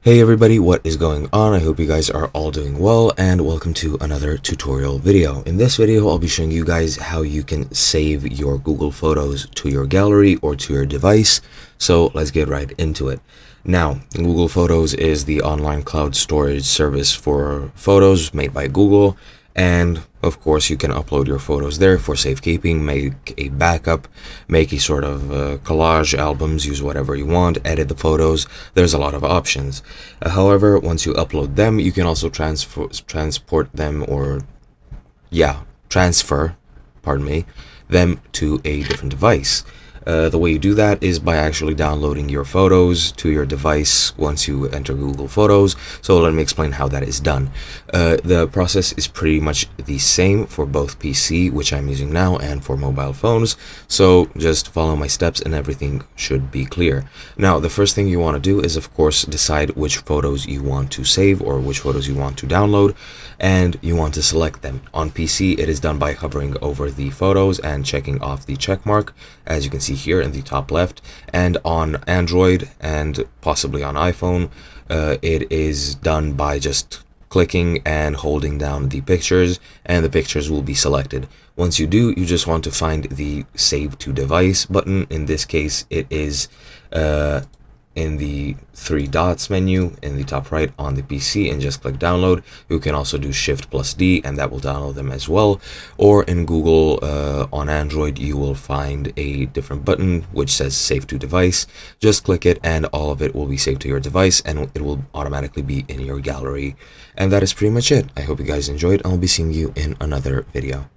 Hey everybody, what is going on? I hope you guys are all doing well and welcome to another tutorial video. In this video, I'll be showing you guys how you can save your Google Photos to your gallery or to your device. So let's get right into it. Now, Google Photos is the online cloud storage service for photos made by Google, and of course you can upload your photos there for safekeeping, make a backup, make a sort of collage albums, use whatever you want, edit the photos. There's a lot of options. However, once you upload them, you can also transport them, or transfer, pardon me, them to a different device. The way you do that is by actually downloading your photos to your device once you enter Google Photos. So let me explain how that is done. The process is pretty much the same for both PC, which I'm using now, and for mobile phones. So just follow my steps and everything should be clear. Now, the first thing you want to do is, of course, decide which photos you want to save or which photos you want to download, and you want to select them. On PC, it is done by hovering over the photos and checking off the check mark, as you can see here in the top left. And on Android and possibly on iPhone, it is done by just clicking and holding down the pictures, and the pictures will be selected. Once you do, you just want to find the Save to Device button. In this case, it is in the three dots menu in the top right on the PC, and just click download. You can also do Shift+D and that will download them as well. Or in Google, on Android, you will find a different button which says Save to Device. Just click it and all of it will be saved to your device, and it will automatically be in your gallery. And that is pretty much it. I hope you guys enjoyed. I'll be seeing you in another video.